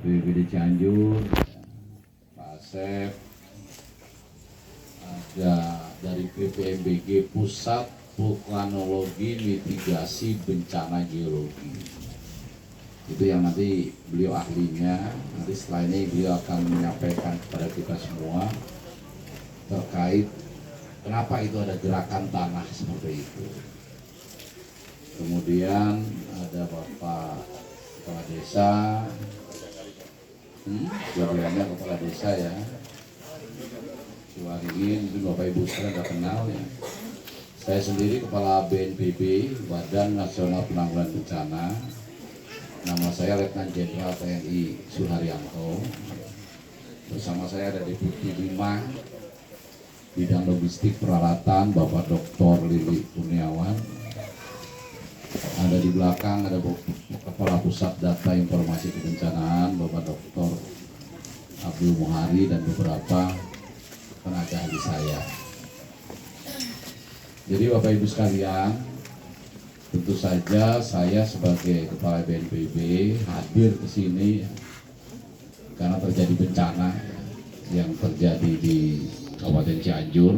BPBD Cianjur, Pak Asep, ada dari PPMBG Pusat Vulkanologi Mitigasi Bencana Geologi. Itu yang nanti beliau ahlinya. Nanti setelah ini beliau akan menyampaikan kepada kita semua terkait kenapa itu ada gerakan tanah seperti itu. Kemudian ada Bapak Kepala Desa, dua-duanya Kepala Desa ya. Waringin, itu Bapak Ibu sekalian sudah kenal ya. Saya sendiri Kepala BNPB, Badan Nasional Penanggulangan Bencana. Nama saya Letnan Jenderal TNI Suharyanto. Bersama saya ada Deputi 5 Bidang Logistik Peralatan Bapak Dr. Lili Kurniawan. Ada di belakang ada Kepala Pusat Data Informasi Kebencanaan Bapak Dr. Abdul Muhari dan beberapa tenaga ahli saya. Jadi Bapak Ibu sekalian, tentu saja saya sebagai Kepala BNPB hadir ke sini karena terjadi bencana yang terjadi di Kabupaten Cianjur.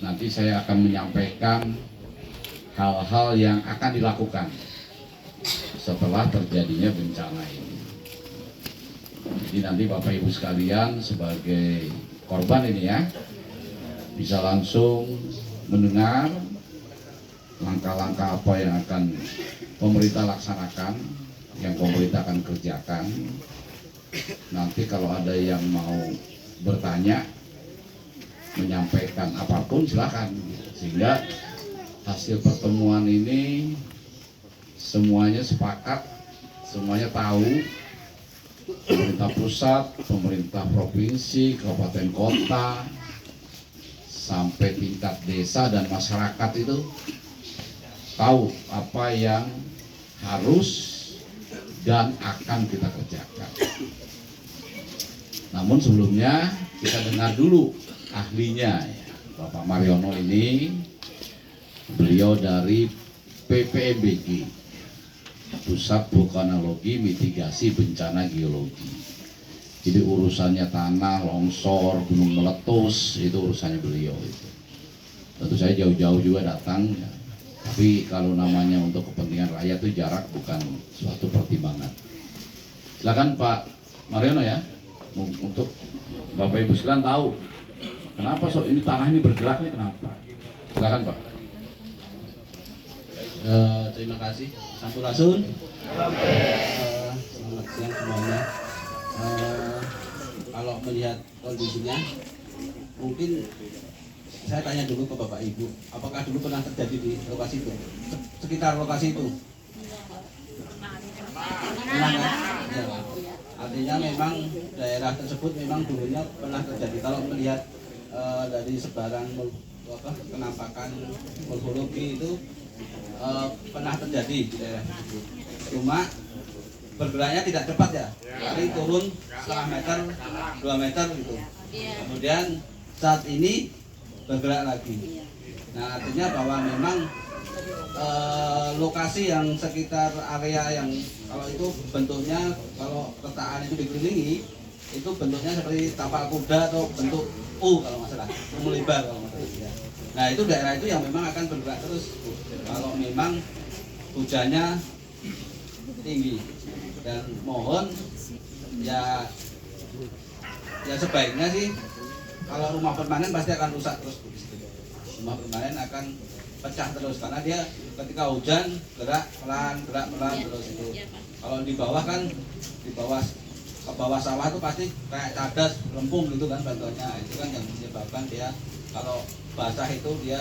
Nanti saya akan menyampaikan hal-hal yang akan dilakukan setelah terjadinya bencana ini. Jadi nanti Bapak Ibu sekalian sebagai korban ini ya bisa langsung mendengar langkah-langkah apa yang akan pemerintah laksanakan, yang pemerintah akan kerjakan. Nanti kalau ada yang mau bertanya, menyampaikan apapun silakan. Sehingga hasil pertemuan ini semuanya sepakat, semuanya tahu, pemerintah pusat, pemerintah provinsi, kabupaten kota, sampai tingkat desa dan masyarakat itu tahu apa yang harus dan akan kita kerjakan. Namun sebelumnya kita dengar dulu ahlinya ya. Bapak Mariono ini, beliau dari PPMBG Pusat Vulkanologi Mitigasi Bencana Geologi. Jadi urusannya tanah, longsor, gunung meletus itu urusannya beliau itu. Tentu saya jauh-jauh juga datang ya. Tapi kalau namanya untuk kepentingan rakyat itu jarak bukan suatu pertimbangan. Silakan Pak Mariono ya, untuk Bapak Ibu sekalian tahu kenapa ini tanah ini bergeraknya kenapa. Silakan Pak. Terima kasih Sampurasun. Selamat siang semuanya. Kalau melihat kondisinya, mungkin saya tanya dulu ke Bapak Ibu, apakah dulu pernah terjadi di lokasi itu, sekitar lokasi itu? Pernah kan? Ya. Artinya memang daerah tersebut memang dulunya pernah terjadi. Kalau melihat dari sebaran penampakan morfologi itu pernah terjadi di daerah tersebut. Cuma bergeraknya tidak cepat ya, paling turun setengah meter, 2 meter gitu. Kemudian saat ini bergerak lagi. Nah artinya bahwa memang lokasi yang sekitar area yang kalau itu bentuknya, kalau retakan itu dikelilingi, itu bentuknya seperti tapal kuda atau bentuk U kalau nggak salah, melebar kalau nggak salah. Ya. Nah itu daerah itu yang memang akan bergerak terus kalau memang hujannya tinggi. Dan mohon ya sebaiknya sih kalau rumah permanen pasti akan rusak terus. Rumah permanen akan pecah terus karena dia ketika hujan gerak pelan terus itu. Kalau di bawah kan ke bawah sawah itu pasti kayak cadas lempung gitu kan bantuannya. Itu kan yang menyebabkan dia kalau basah itu dia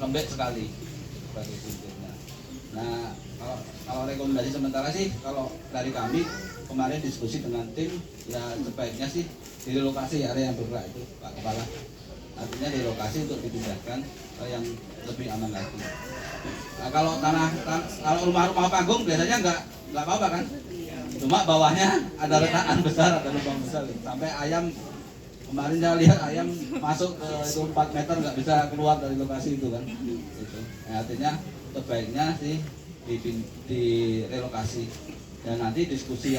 lembek sekali sebagai sumbernya. Nah kalau rekomendasi sementara sih kalau dari kami kemarin diskusi dengan tim ya sebaiknya sih di lokasi area yang bergerak itu Pak Kepala, artinya di lokasi untuk dipindahkan ke yang lebih aman lagi. Nah, kalau kalau rumah-rumah panggung biasanya nggak apa-apa kan, cuma bawahnya ada retakan besar, ada lubang besar sampai ayam kemarin saya lihat ayam masuk ke itu 4 meter nggak bisa keluar dari lokasi itu kan. Gitu. Nah, artinya sebaiknya sih direlokasi Dan nanti diskusi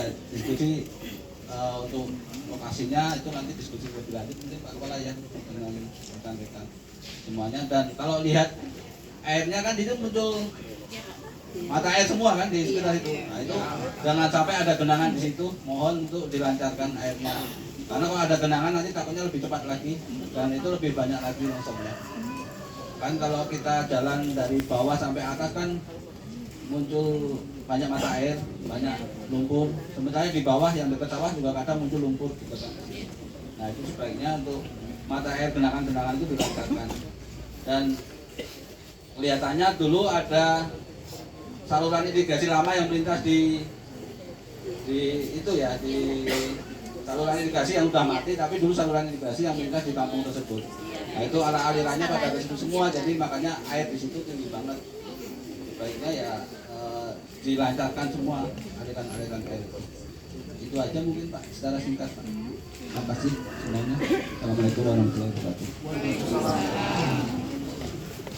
untuk lokasinya itu nanti diskusi lebih lanjut mungkin Pak Kepala ya dengan rekan-rekan semuanya. Dan kalau lihat airnya kan itu muncul mata air semua kan di sekitar itu. Nah itu jangan sampai ada genangan di situ. Mohon untuk dilancarkan airnya. Karena kalau ada genangan nanti takutnya lebih cepat lagi dan itu lebih banyak lagi longsornya. Kan kalau kita jalan dari bawah sampai atas kan muncul banyak mata air, banyak lumpur. Sementara di bawah yang dekat sawah juga kadang muncul lumpur gitu kan. Nah itu sebaiknya untuk mata air genangan-genangan itu dilancarkan. Dan kelihatannya dulu ada saluran irigasi lama yang melintas di itu ya di saluran irigasi yang sudah mati, tapi dulu saluran irigasi yang melintas di kampung tersebut. Nah itu alirannya pada ke situ semua, jadi makanya air di situ tinggi banget. Sebaiknya ya dilancarkan semua aliran-aliran air. Itu aja mungkin Pak, secara singkat Pak. Terima kasih semuanya. Assalamualaikum warahmatullahi wabarakatuh.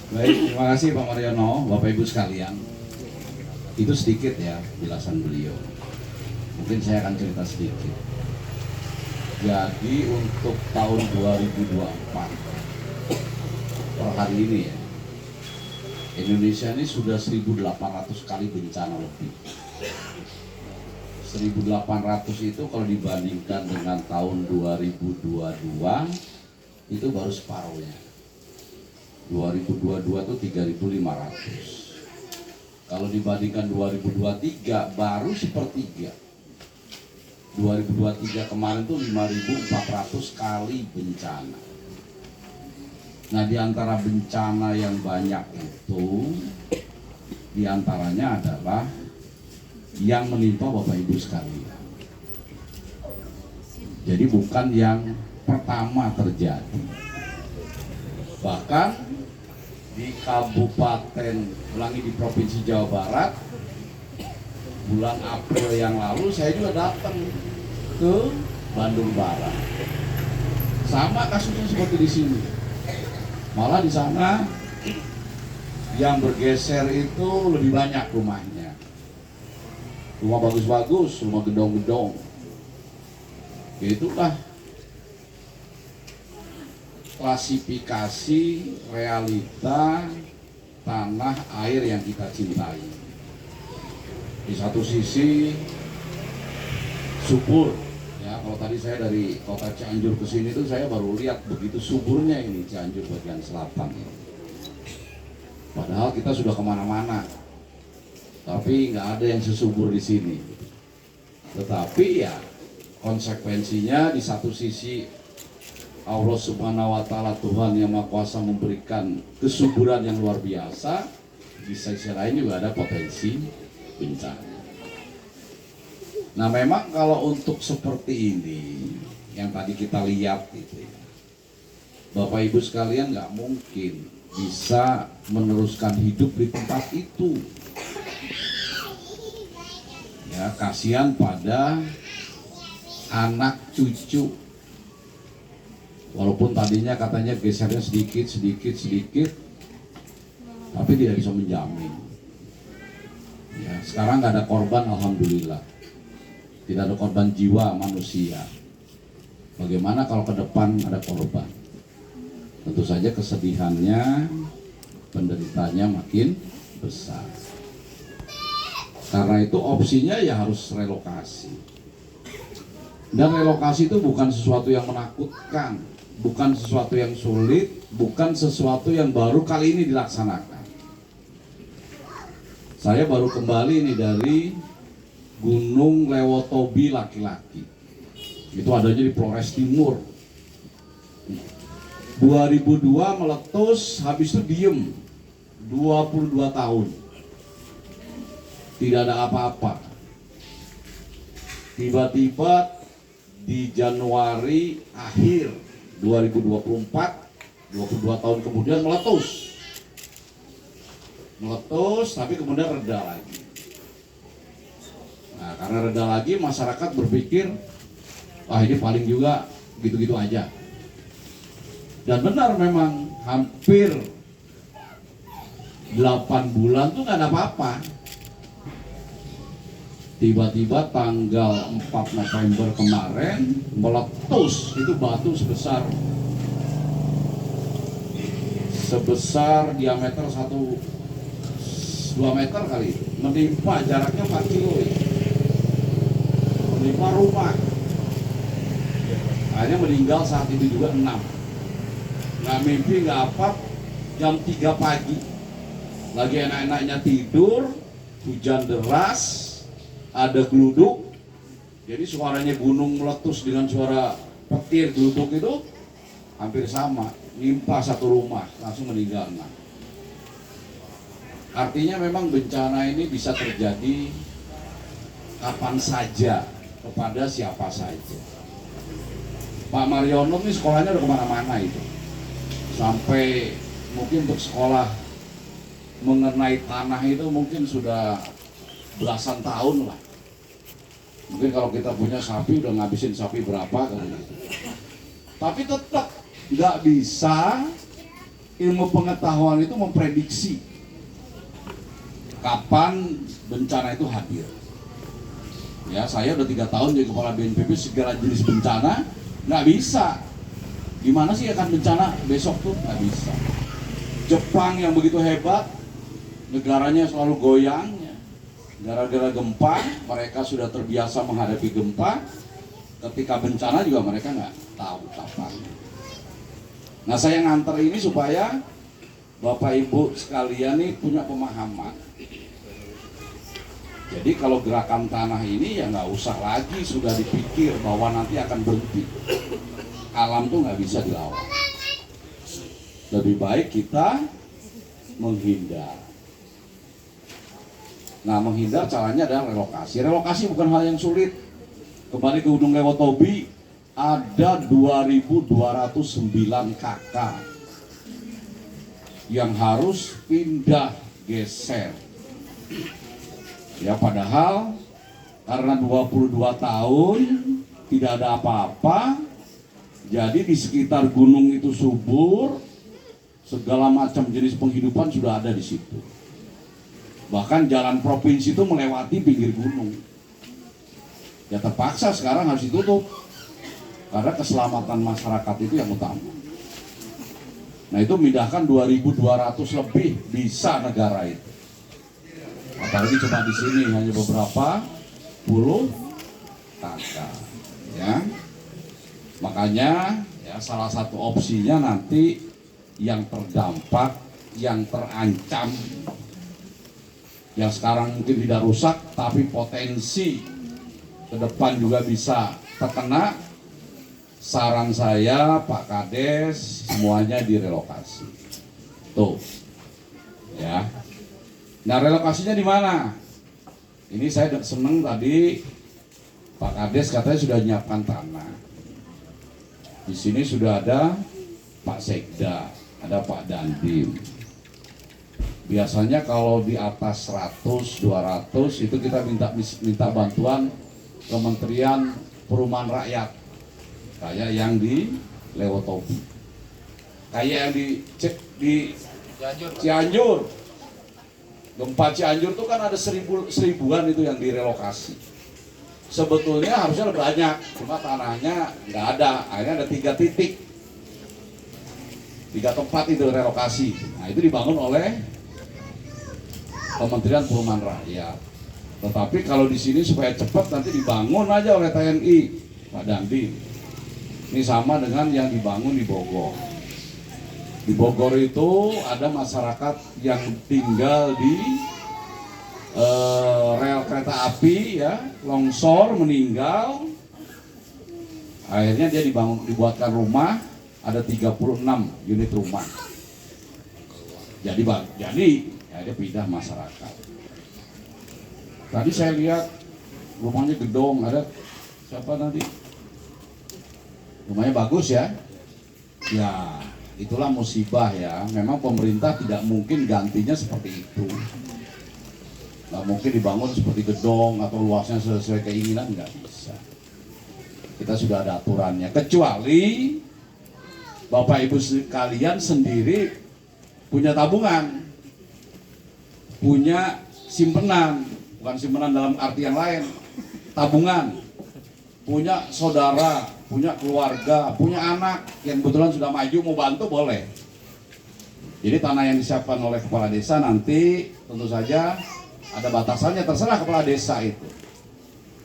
Baik, terima kasih Pak Mariono, Bapak Ibu sekalian. Itu sedikit ya jelasan beliau. Mungkin saya akan cerita sedikit. Jadi untuk tahun 2024 per hari ini ya, Indonesia ini sudah 1.800 kali bencana lebih. 1.800 itu kalau dibandingkan dengan tahun 2022 itu baru separuhnya. 2022 itu 3.500. Kalau dibandingkan 2023 baru sepertiga. 2023 kemarin tuh 5.400 kali bencana. Nah di antara bencana yang banyak itu, di antaranya adalah yang menimpa Bapak Ibu sekalian. Jadi bukan yang pertama terjadi. Bahkan di Kabupaten, ulangi di Provinsi Jawa Barat, bulan April yang lalu saya juga datang ke Bandung Barat. Sama kasusnya seperti di sini. Malah di sana yang bergeser itu lebih banyak rumahnya. Rumah bagus-bagus, rumah gedong-gedong. Itulah klasifikasi realita tanah air yang kita cintai. Di satu sisi subur, ya kalau tadi saya dari kota Cianjur ke sini tuh saya baru lihat begitu suburnya ini Cianjur bagian selatan. Padahal kita sudah kemana-mana, tapi nggak ada yang sesubur di sini. Tetapi ya konsekuensinya di satu sisi Allah Subhanahu wa Ta'ala, Tuhan yang Maha Kuasa, memberikan kesuburan yang luar biasa. Di sisi lain juga ada potensi bencana. Nah memang kalau untuk seperti ini yang tadi kita lihat gitu ya, Bapak Ibu sekalian nggak mungkin bisa meneruskan hidup di tempat itu. Ya kasihan pada anak cucu. Walaupun tadinya katanya gesernya sedikit, tapi tidak bisa menjamin. Ya, sekarang nggak ada korban, alhamdulillah. Tidak ada korban jiwa manusia. Bagaimana kalau ke depan ada korban? Tentu saja kesedihannya, penderitaannya makin besar. Karena itu opsinya ya harus relokasi. Dan relokasi itu bukan sesuatu yang menakutkan, bukan sesuatu yang sulit, bukan sesuatu yang baru kali ini dilaksanakan. Saya baru kembali ini dari Gunung Lewotobi laki-laki. Itu adanya di Flores Timur. 2002 meletus, habis itu diem 22 tahun. Tidak ada apa-apa. Tiba-tiba di Januari akhir 2024, 22 tahun kemudian meletus, tapi kemudian reda lagi. Nah karena reda lagi, masyarakat berpikir, wah ini paling juga gitu-gitu aja. Dan benar memang hampir 8 bulan tuh nggak ada apa-apa. Tiba-tiba tanggal 4 November kemarin meletus itu batu sebesar diameter 2 meter kali, menimpa jaraknya 4 kilo ya. Menimpa rumah. Akhirnya meninggal saat itu juga 6. Nggak mimpi, nggak apa, jam 3 pagi lagi enak-enaknya tidur, hujan deras, ada geluduk, jadi suaranya gunung meletus dengan suara petir geluduk itu hampir sama, nimpa satu rumah, langsung meninggal 6. Artinya memang bencana ini bisa terjadi kapan saja, kepada siapa saja. Pak Mariono ini sekolahnya udah kemana-mana itu, sampai mungkin untuk sekolah mengenai tanah itu mungkin sudah belasan tahun lah. Mungkin kalau kita punya sapi udah ngabisin sapi berapa kali itu. Tapi tetap nggak bisa ilmu pengetahuan itu memprediksi kapan bencana itu hadir. Ya, saya udah 3 tahun jadi kepala BNPB, segala jenis bencana nggak bisa. Gimana sih akan bencana besok tuh? Nggak bisa. Jepang yang begitu hebat, negaranya selalu goyang, ya. Gara-gara gempa, mereka sudah terbiasa menghadapi gempa. Ketika bencana juga mereka nggak tahu kapan. Nah, saya nganter ini supaya Bapak Ibu sekalian nih punya pemahaman. Jadi kalau gerakan tanah ini ya nggak usah lagi sudah dipikir bahwa nanti akan berhenti. Alam tuh nggak bisa dilawan. Lebih baik kita menghindar. Nah, menghindar caranya adalah relokasi. Relokasi bukan hal yang sulit. Kembali ke Gunung Lewotobi, ada 2.209 kakak yang harus pindah geser. Ya, padahal karena 22 tahun tidak ada apa-apa, jadi di sekitar gunung itu subur, segala macam jenis penghidupan sudah ada di situ. Bahkan jalan provinsi itu melewati pinggir gunung. Ya terpaksa sekarang harus ditutup karena keselamatan masyarakat itu yang utama. Nah, itu memindahkan 2.200 lebih bisa negara itu. Apalagi cuma di sini hanya beberapa puluh kakak, ya. Makanya ya salah satu opsinya nanti yang terdampak, yang terancam, yang sekarang mungkin tidak rusak tapi potensi ke depan juga bisa terkena. Saran saya Pak Kades semuanya direlokasi. Tuh. Ya. Nah, relokasinya di mana? Ini saya seneng tadi Pak Kades katanya sudah menyiapkan tanah. Di sini sudah ada Pak Sekda, ada Pak Dandim. Biasanya kalau di atas 100, 200 itu kita minta bantuan Kementerian Perumahan Rakyat. Kayak yang di Lewotobi. Kayak yang di Cianjur. Gempa Cianjur itu kan ada seribuan itu yang direlokasi. Sebetulnya harusnya lebih banyak, cuma tanahnya nggak ada. Akhirnya ada 3 titik, 3 tempat itu relokasi. Nah, itu dibangun oleh Kementerian Perumahan Rakyat. Tetapi kalau di sini supaya cepat nanti dibangun aja oleh TNI, Pak Dandi. Ini sama dengan yang dibangun di Bogor. Di Bogor itu ada masyarakat yang tinggal di rel kereta api, ya, longsor, meninggal. Akhirnya dia dibuatkan rumah, ada 36 unit rumah. Jadi ya dia pindah masyarakat. Tadi saya lihat rumahnya gedong, ada siapa nanti? Rumahnya bagus ya. Ya, itulah musibah ya. Memang pemerintah tidak mungkin gantinya seperti itu. Nggak mungkin dibangun seperti gedong atau luasnya sesuai keinginan, nggak bisa. Kita sudah ada aturannya. Kecuali Bapak Ibu sekalian sendiri punya tabungan, punya simpenan bukan simpanan dalam arti yang lain, tabungan. Punya saudara, punya keluarga, punya anak yang kebetulan sudah maju mau bantu boleh. Jadi tanah yang disiapkan oleh kepala desa nanti tentu saja ada batasannya, terserah kepala desa itu.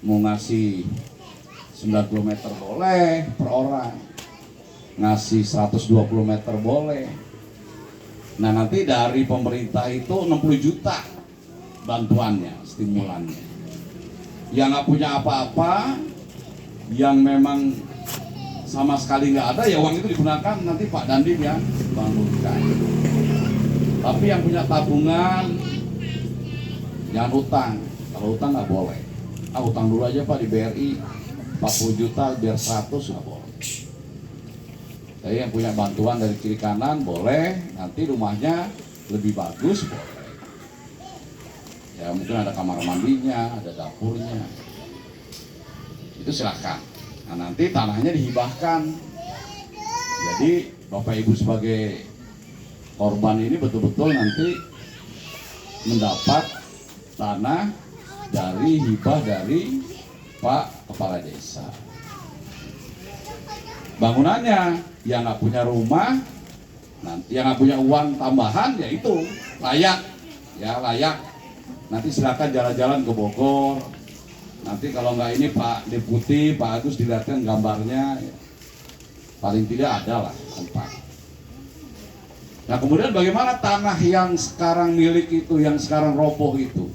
Mau ngasih 90 meter boleh per orang, ngasih 120 meter boleh. Nah nanti dari pemerintah itu 60 juta bantuannya, stimulannya. Yang nggak punya apa-apa, yang memang sama sekali nggak ada, ya uang itu digunakan nanti Pak Dandim yang bangunkan. Tapi yang punya tabungan jangan utang. Kalau utang nggak boleh. Utang dulu aja Pak di BRI 40 juta biar 100 nggak boleh. Jadi yang punya bantuan dari kiri kanan boleh, nanti rumahnya lebih bagus boleh. Ya mungkin ada kamar mandinya, ada dapurnya. Itu silakan. Nah nanti tanahnya dihibahkan. Jadi Bapak Ibu sebagai korban ini betul-betul nanti mendapat tanah dari hibah dari Pak Kepala Desa. Bangunannya yang nggak punya rumah, nanti yang nggak punya uang tambahan, ya itu layak, ya layak. Nanti silakan jalan-jalan ke Bogor. Nanti kalau nggak ini Pak Deputi, Pak Agus dilihatkan gambarnya, ya. Paling tidak ada lah tempat. Nah kemudian bagaimana tanah yang sekarang milik itu, yang sekarang roboh itu?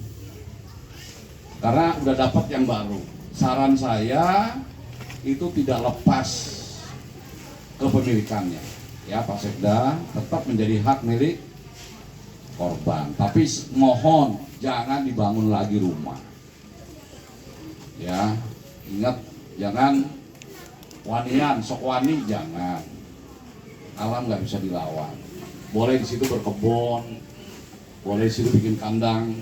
Karena udah dapat yang baru. Saran saya itu tidak lepas kepemilikannya. Ya Pak Sekda tetap menjadi hak milik korban. Tapi mohon jangan dibangun lagi rumah. Ya, ingat jangan wanian, sok wani jangan. Alam nggak bisa dilawan. Boleh di situ berkebun, boleh di situ bikin kandang,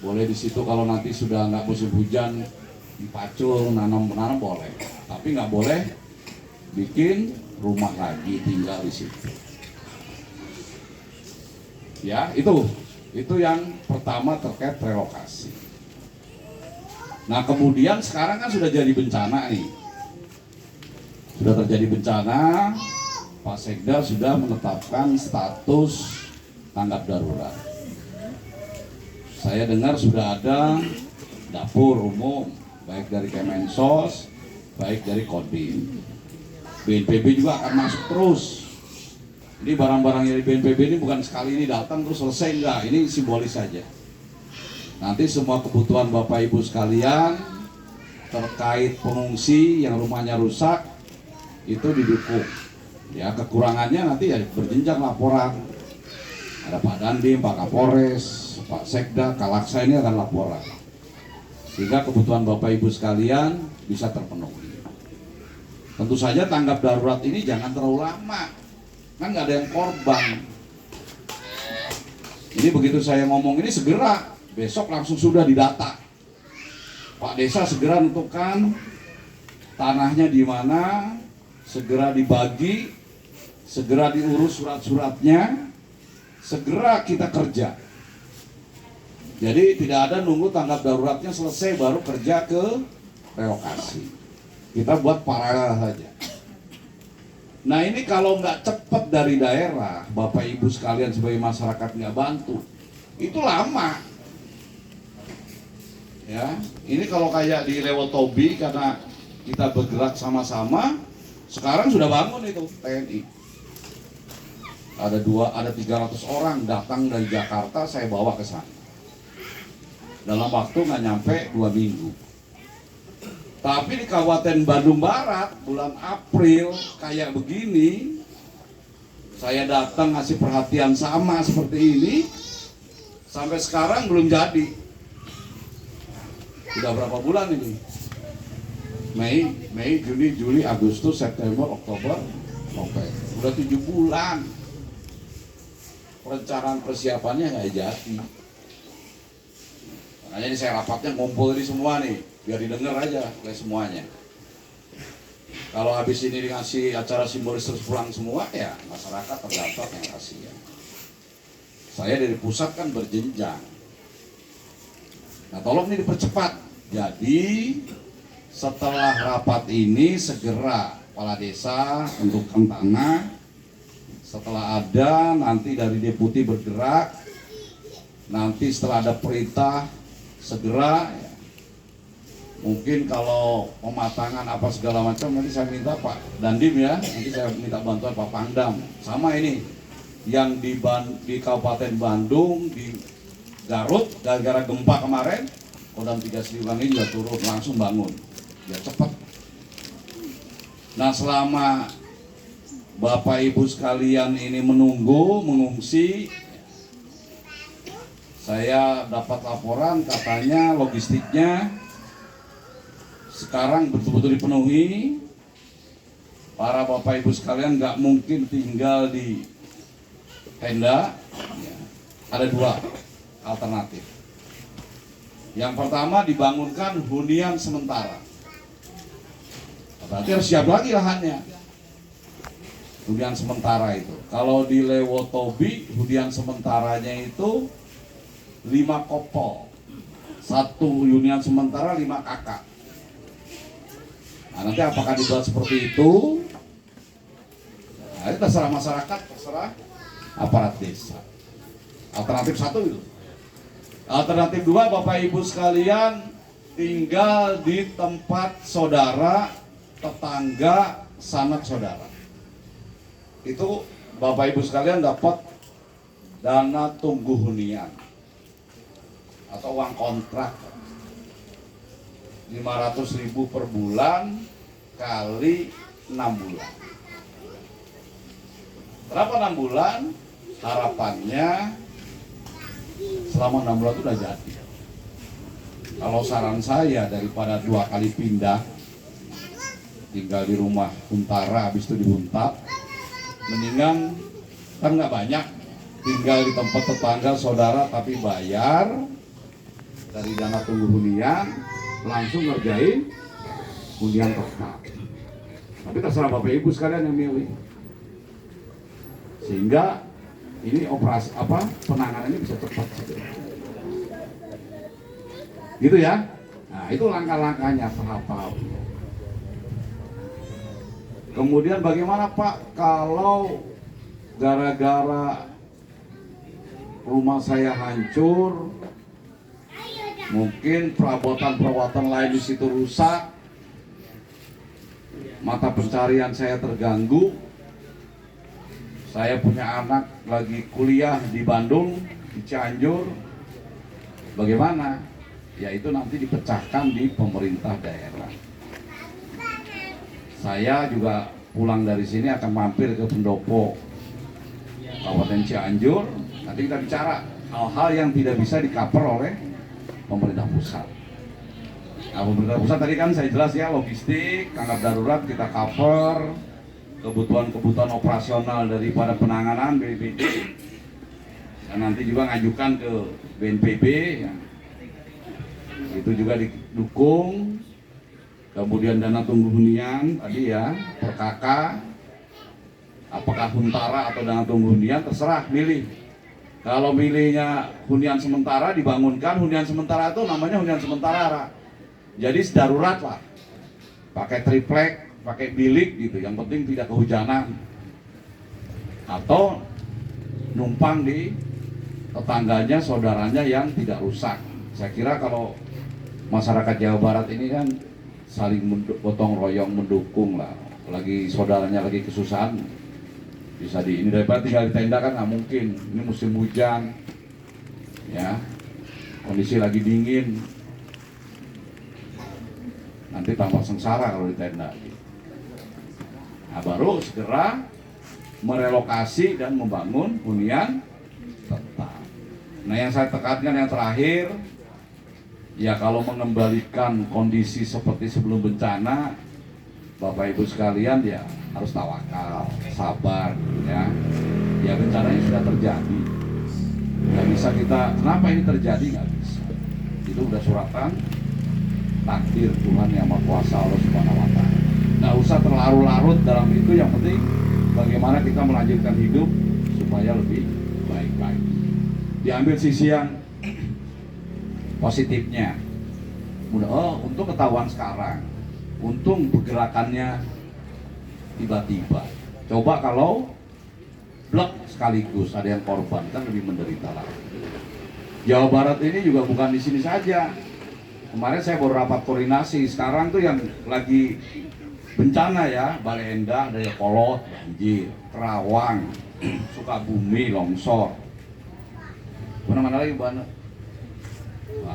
boleh di situ kalau nanti sudah nggak musim hujan dipacul, nanam boleh. Tapi nggak boleh bikin rumah lagi tinggal di situ. Ya, itu yang pertama terkait relokasi. Nah kemudian sekarang kan sudah jadi bencana nih. Sudah terjadi bencana, Pak Sekda sudah menetapkan status tanggap darurat. Saya dengar sudah ada dapur umum, baik dari Kemensos, baik dari Kodim. BNPB juga akan masuk terus. Ini barang-barang dari BNPB ini bukan sekali ini datang terus selesai, enggak, ini simbolis saja. Nanti semua kebutuhan Bapak Ibu sekalian terkait pengungsi yang rumahnya rusak itu didukung. Ya kekurangannya nanti ya berjenjang laporan. Ada Pak Dandim, Pak Kapolres, Pak Sekda, Kalaksa ini akan laporan. Sehingga kebutuhan Bapak Ibu sekalian bisa terpenuhi. Tentu saja tanggap darurat ini jangan terlalu lama. Kan nggak ada yang korban. Ini begitu saya ngomong ini segera. Besok langsung sudah didata. Pak Desa segera tentukan tanahnya di mana, segera dibagi, segera diurus surat-suratnya, segera kita kerja. Jadi tidak ada nunggu tanggap daruratnya selesai baru kerja ke relokasi. Kita buat paralel saja. Nah ini kalau nggak cepat dari daerah, Bapak Ibu sekalian sebagai masyarakat nggak bantu, itu lama. Ya, ini kalau kayak di Lewotobi karena kita bergerak sama-sama, sekarang sudah bangun itu TNI. Ada 300 orang datang dari Jakarta, saya bawa ke sana. Dalam waktu nggak nyampe 2 minggu. Tapi di Kabupaten Bandung Barat bulan April kayak begini, saya datang ngasih perhatian sama seperti ini, sampai sekarang belum jadi. Udah berapa bulan ini? Mei, Juni, Juli, Agustus, September, Oktober, November. Udah 7 bulan. Perencanaan persiapannya nggak jadi. Makanya ini saya rapatnya ngumpul ini semua nih, biar didengar aja oleh semuanya. Kalau habis ini dikasih acara simbolis terus pulang semua, ya masyarakat terdampak yang kasihan. Saya dari pusat kan berjenjang. Nah, tolong ini dipercepat. Jadi setelah rapat ini segera kepala desa tentukan tanah. Setelah ada, nanti dari deputi bergerak. Nanti setelah ada perintah segera ya. Mungkin kalau pematangan apa segala macam nanti saya minta Pak Dandim ya, nanti saya minta bantuan Pak Pangdam. Sama ini yang di Kabupaten Bandung, di Garut, gara-gara gempa kemarin, Kodam 3 Siliwangi juga turun langsung bangun, ya cepat. Nah, selama Bapak Ibu sekalian ini menunggu, mengungsi, saya dapat laporan katanya logistiknya sekarang betul-betul dipenuhi. Para Bapak Ibu sekalian nggak mungkin tinggal di tenda. Ya, ada dua alternatif. Yang pertama dibangunkan hunian sementara. Berarti harus siap lagi lahannya. Hunian sementara itu. Kalau di Lewotobi hunian sementaranya itu 5 kopol. Satu hunian sementara 5 kakak. Nah, nanti apakah dibuat seperti itu? Nah, itu terserah masyarakat, terserah aparat desa. Alternatif satu itu. Alternatif dua, Bapak Ibu sekalian tinggal di tempat saudara, tetangga, sanak saudara. Itu Bapak Ibu sekalian dapat dana tunggu hunian atau uang kontrak 500.000 per bulan kali 6 bulan. Kenapa 6 bulan? Harapannya selama 6 bulan itu udah jadi. Kalau saran saya daripada 2 kali pindah, tinggal di rumah Huntara habis itu di Huntap, mendingan kan nggak banyak, tinggal di tempat tetangga saudara tapi bayar dari dana tunggu hunian, langsung ngerjain hunian tetap. Tapi terserah Bapak Ibu sekalian yang milih. Sehingga ini operasi penanganannya bisa cepat. Gitu ya. Nah, itu langkah-langkahnya tahap-tahapnya. Kemudian bagaimana Pak kalau gara-gara rumah saya hancur, mungkin perabotan-perabotan lain di situ rusak, mata pencarian saya terganggu, saya punya anak lagi kuliah di Bandung, di Cianjur, bagaimana? Ya itu nanti dipecahkan di pemerintah daerah. Saya juga pulang dari sini akan mampir ke Pendopo, Kabupaten Cianjur, nanti kita bicara hal-hal yang tidak bisa di-cover oleh pemerintah pusat. Nah, pemerintah pusat tadi kan saya jelas ya, logistik, tanggap darurat kita cover, kebutuhan-kebutuhan operasional daripada penanganan BPBD, dan nanti juga ngajukan ke BNPB, ya. Itu juga didukung. Kemudian dana tunggu hunian tadi ya, per kakak, apakah Huntara atau dana tunggu hunian, terserah milih. Kalau milihnya hunian sementara, dibangunkan hunian sementara itu namanya hunian sementara. Jadi darurat lah, pakai triplek, pakai bilik gitu, yang penting tidak kehujanan. Atau numpang di tetangganya, saudaranya yang tidak rusak. Saya kira kalau masyarakat Jawa Barat ini kan saling gotong royong mendukung lah. Lagi saudaranya lagi kesusahan, bisa ini daripada tinggal di tenda kan nggak mungkin. Ini musim hujan, ya, kondisi lagi dingin, nanti tambah sengsara kalau di tenda. Nah, baru segera merelokasi dan membangun hunian tetap. Nah, yang saya tekankan yang terakhir, ya kalau mengembalikan kondisi seperti sebelum bencana, Bapak Ibu sekalian ya harus tawakal, sabar, ya. Ya bencananya sudah terjadi. Nggak bisa kita, kenapa ini terjadi, nggak bisa. Itu udah suratan takdir Tuhan yang Maha Kuasa, Allah Subhanahu Wa Taala. Nggak usah terlarut-larut dalam itu. Yang penting bagaimana kita melanjutkan hidup supaya lebih baik-baik. Diambil sisi yang positifnya. Untung ketahuan sekarang. Untung pergerakannya tiba-tiba. Coba kalau blok sekaligus ada yang korban, kan lebih menderita lagi. Jawa Barat ini juga bukan di sini saja. Kemarin saya baru rapat koordinasi. Sekarang tuh yang lagi bencana ya, Bale Endah, Dayakolot, banjir, Kerawang, Sukabumi, longsor. Mana-mana lagi banget.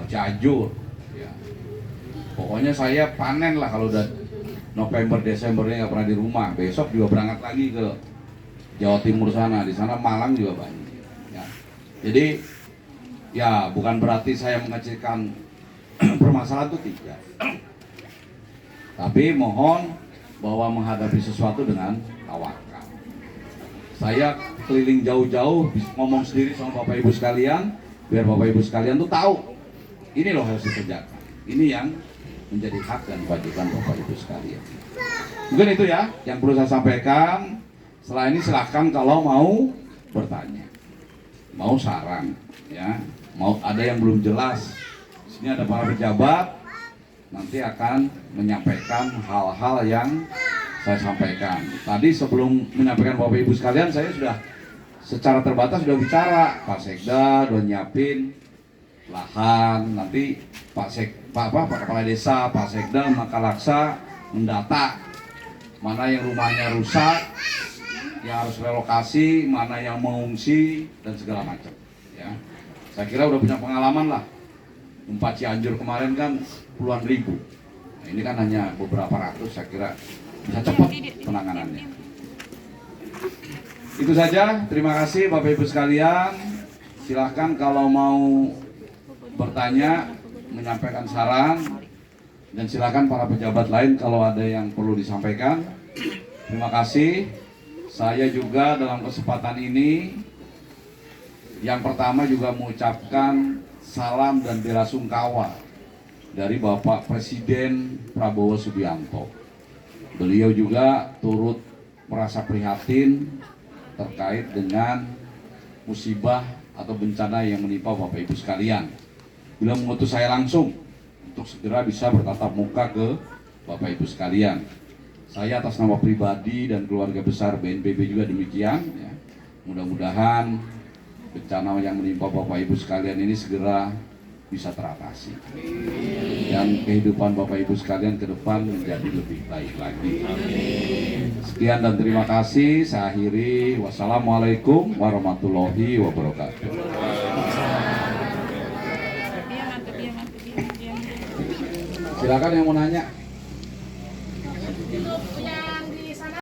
Cianjur. Ya. Pokoknya saya panen lah kalau udah November, Desembernya nggak pernah di rumah. Besok juga berangkat lagi ke Jawa Timur sana. Di sana Malang juga banjir. Ya. Jadi ya bukan berarti saya mengecilkan permasalahan itu, tidak. Tapi mohon bahwa menghadapi sesuatu dengan tawakal. Saya keliling jauh-jauh ngomong sendiri sama Bapak Ibu sekalian, biar Bapak Ibu sekalian tuh tahu ini loh harus dikerjakan. Ini yang menjadi hak dan kewajiban Bapak Ibu sekalian. Mungkin itu ya yang perlu saya sampaikan. Setelah ini silahkan kalau mau bertanya, mau saran, ya, mau ada yang belum jelas. Di sini ada para pejabat, nanti akan menyampaikan hal-hal yang saya sampaikan. Tadi sebelum menyampaikan Bapak Ibu sekalian, saya sudah secara terbatas sudah bicara. Pak Sekda udah nyiapin lahan, nanti Pak Kepala Desa, Pak Sekda, Makalaksa mendata mana yang rumahnya rusak, yang harus relokasi, mana yang mengungsi dan segala macam. Ya, saya kira udah punya pengalaman lah. Gempa Cianjur kemarin kan puluhan ribu. Nah, ini kan hanya beberapa ratus, saya kira bisa cepat penanganannya. Itu saja. Terima kasih Bapak Ibu sekalian. Silahkan kalau mau bertanya, menyampaikan saran, dan silakan para pejabat lain kalau ada yang perlu disampaikan. Terima kasih. Saya juga dalam kesempatan ini yang pertama juga mengucapkan salam dan bela sungkawa dari Bapak Presiden Prabowo Subianto. Beliau juga turut merasa prihatin terkait dengan musibah atau bencana yang menimpa Bapak Ibu sekalian. Beliau mengutus saya langsung untuk segera bisa bertatap muka ke Bapak Ibu sekalian. Saya atas nama pribadi dan keluarga besar BNPB juga demikian. Ya. Mudah-mudahan bencana yang menimpa Bapak Ibu sekalian ini segera bisa teratasi. Dan kehidupan Bapak Ibu sekalian ke depan menjadi lebih baik lagi. Sekian dan terima kasih. Saya akhiri. Wassalamualaikum warahmatullahi wabarakatuh. Silakan yang mau nanya.